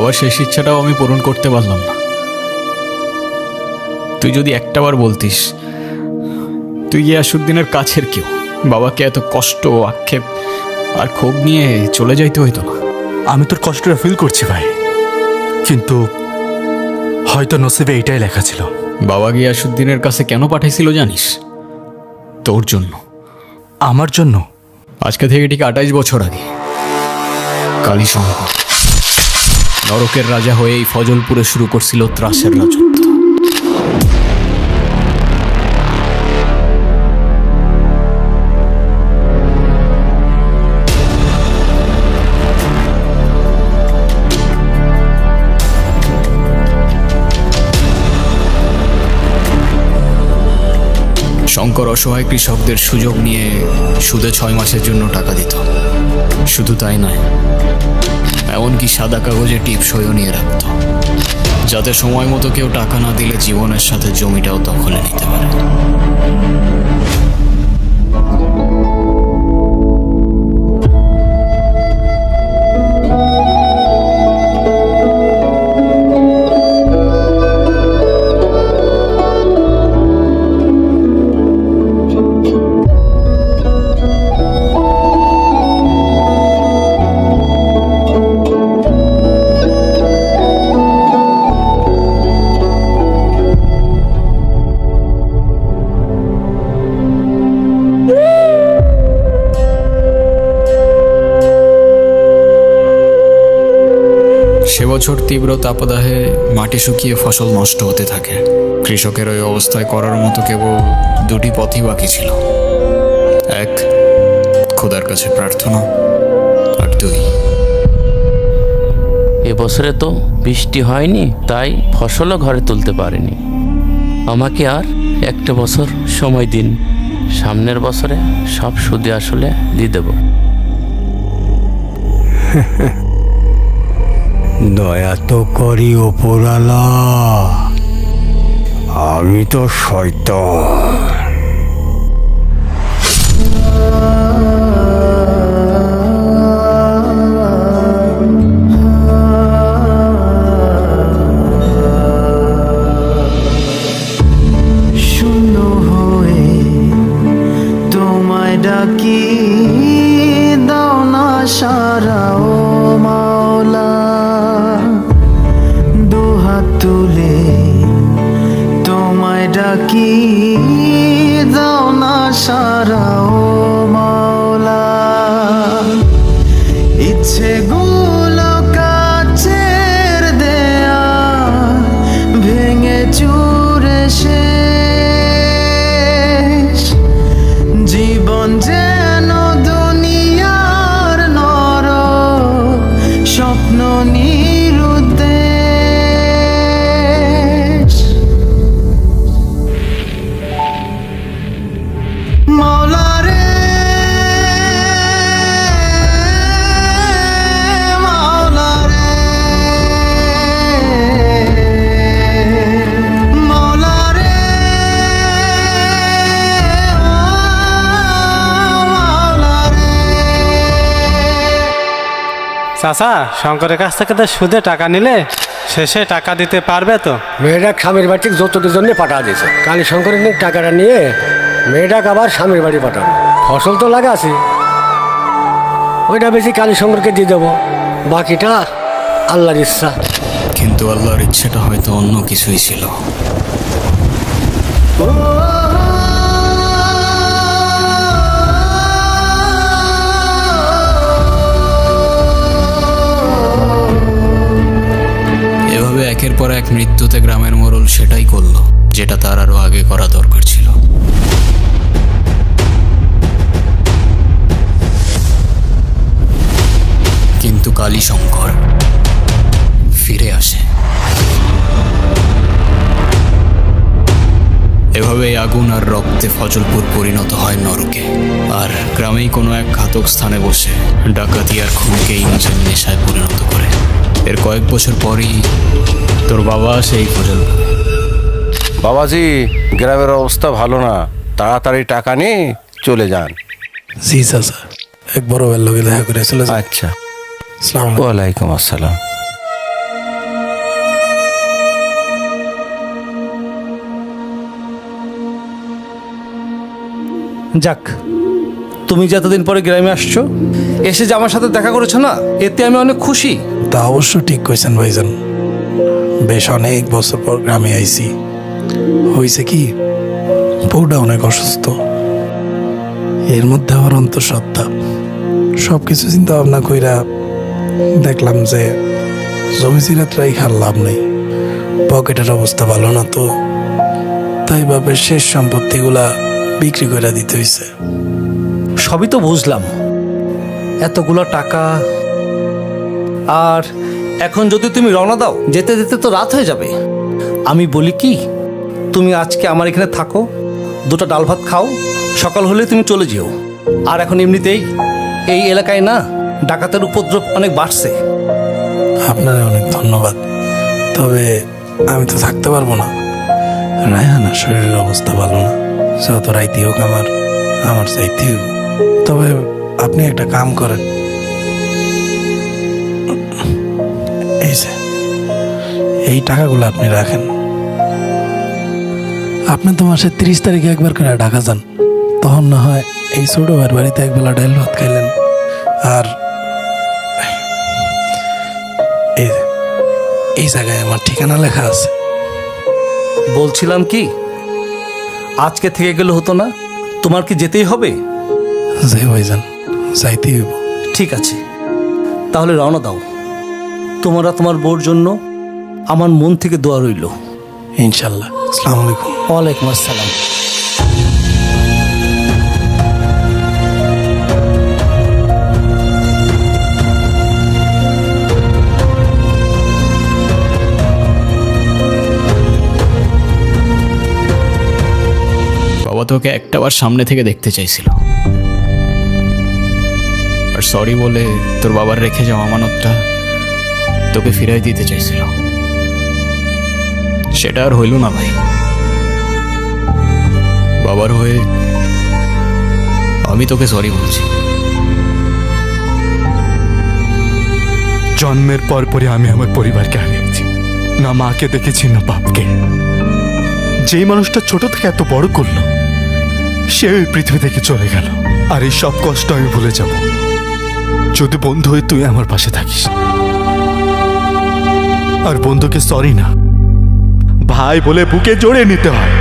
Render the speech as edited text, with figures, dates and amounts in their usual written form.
বাবার শেষ ইচ্ছাটাও আমি পূরণ করতে পারলাম না। তুই যদি একটাবার বলতিস তুই গিয়াসুদ্দিনের কাছের কেউ, বাবাকে এত কষ্ট, আক্ষেপ আর ক্ষোভ নিয়ে চলে যাইতে হইতো না। আমি তোর কষ্টটা ফিল করছি ভাই, কিন্তু হয়তো নসিবে এইটাই লেখা ছিল। বাবা গিয়াসুদ্দিনের কাছে কেন পাঠাইছিল জানিস? তোর জন্য। আমার জন্য? আজকে থেকে ঠিক 28 বছর আগে কালীশঙ্কর নরকের রাজা হয়ে এই ফজলপুরে শুরু করছিল ত্রাসের রাজত্ব। শঙ্কর অসহায় কৃষকদের সুযোগ নিয়ে সুদে 6 মাসের জন্য টাকা দিত। শুধু তাই নয়, এমনকি সাদা কাগজে টিপসইও নিয়ে রাখত, যাতে সময় মতো কেউ টাকা না দিলে জীবনের সাথে জমিটাও দখলে নিতে পারে। সে বছর তীব্র তাপদাহে মাটি শুকিয়ে ফসল নষ্ট হতে থাকে। কৃষকের ওই অবস্থায় করার মতো কেবল 2টি পথই বাকি ছিল। 1, খোদার কাছে প্রার্থনা, আর 2, এবছরে তো বৃষ্টি হয়নি, তাই ফসলও ঘরে তুলতে পারিনি। আমাকে আর একটা বছর সময় দিন, সামনের বছরে সব সুদে আসলে দিয়ে দেব। দয়া তো করি ওপরালা, আমি তো শয়তান। শূন্য হয়ে তোমায় ডাকি, দাও না সারা ও মাওলা। দুহাত তুলে তোমায় ডাকি, দাও না সারা ও মাওলা। ইচ্ছেগুলো কাচের দেয়া ভেঙে চুরে শেষ, জীবন যেন দুনিয়ার নরক, স্বপ্ন নিরুদ্দেশ। মাওলা রে, মাওলা রে, মাওলা রে, মাওলা রে। চাচা, শঙ্করের কাছ থেকে তো সুদে টাকা নিলে শেষে টাকা দিতে পারবে তো? মেয়েটা স্বামীর বাড়ি যৌতুকের জন্য পাঠা দিয়েছে। কালী শঙ্করের টাকাটা নিয়ে মেয়েটাকে আবার স্বামীর বাড়ি পাঠানো। ফসল তো লাগাছি, ওইটা বেশি কালী শঙ্করকে দিয়ে দেবো, বাকিটা আল্লাহর ইচ্ছা। কিন্তু আল্লাহর ইচ্ছেটা হয়তো অন্য কিছুই ছিল। এভাবে একের পর এক মৃত্যুতে গ্রামের মোড়ল সেটাই করলো যেটা তার আরো আগে করা দরকার ছিল। কিন্তু কালীশঙ্কর ফিরে আসে। এভাবেই আগুন আর রক্তে ফজলপুর পরিণত হয় নরকে। আর গ্রামেই কোনো এক ঘাতক স্থানে বসে ডাকাতি আর খুনকেই নিজের নেশায় পরিণত করে। এর কয়েক বছর পরই তোর বাবা আসে এই ফজলপুরে। বাবাজি, গ্রামের অবস্থা ভালো না, তাড়াতাড়ি টাকা নিয়ে চলে যান। জি চাচা, এক বড় ভাইয়ের লগে দেখা করে চলে যান। আচ্ছা, আসসালামু আলাইকুম। ওয়ালাইকুম আসসালাম। যাক, তুমি যে এতদিন পরে গ্রামে আসছো, এসে যে আমার সাথে দেখা করেছো না, এতে আমি অনেক খুশি। তা অবশ্য ঠিক কইছেন ভাইজান, বেশ অনেক বছর পর গ্রামে আইছি। হয়েছে কি, বউটা অনেক অসুস্থ, এর মধ্যে আমার অন্তঃসত্ত্বা। সব কিছু চিন্তা ভাবনা কইরা দেখলাম যে জমি চিরাতরাই খার লাভ নেই, পকেটের অবস্থা ভালো না, তো তাই বাপের শেষ সম্পত্তিগুলা বিক্রি করে দিতে হইছে। সবই তো বুঝলাম, এতগুলো টাকা, আর এখন যদি তুমি রওনা দাও, যেতে যেতে তো রাত হয়ে যাবে। আমি বলি কি, তুমি আজকে আমার এখানে থাকো, দুটো ডাল ভাত খাও, সকাল হলে তুমি চলে যেও। আর এখন এমনিতেই এই এলাকায় না ডাকাতের উপদ্রব অনেক বাড়ছে। আপনারা অনেক ধন্যবাদ, তবে আমি তো থাকতে পারবো না। রায়হানার শরীরের অবস্থা ভালো না, যত রাইতে হোক আমার চাইতে হোক। তবে আপনি একটা কাম করেন, এই যে এই টাকাগুলো আপনি রাখেন। আপনি তো মাসের 30 তারিখে একবার করে ঢাকা যান, তখন না হয় এই ছোট ভাইয়ের বাড়িতে একবেলা ডাল ভাত খাইলেন। আর এই জায়গায় আমার ঠিকানা লেখা আছে। বলছিলাম কি, আজকে থেকে গেলে হতো না? তোমার কি যেতেই হবে? যে ভাইজান, যাইতে হইব। ঠিক আছে, তাহলে রওনা দাও। তোমরা তোমার বউর জন্য আমার মন থেকে দোয়া রইল। ইনশাল্লাহ। আসসালামু আলাইকুম। ওয়ালাইকুম আসসালাম। বাবা তোকে একটাবার সামনে থেকে দেখতে চাইছিল, আর সরি বলে তোর বাবার রেখে যাওয়া আমানতটা তোকে ফিরাই দিতে চাইছিল। সেটা আর হইল না ভাই। বাবার হয়ে আমি তোকে সরি বলছি। জন্মের পর পরে আমি আমার পরিবারকে হারিয়েছি, না মাকে দেখেছি না বাপকে। যেই মানুষটা ছোট থেকে এত বড় করলো, সে ওই পৃথিবী থেকে চলে গেল। আর এই সব কষ্ট আমি ভুলে যাব যদি বন্ধু হয়ে তুই আমার পাশে থাকিস। আর বন্ধুকে সরি না, ভাই বলে বুকে জড়িয়ে নিতে হয়।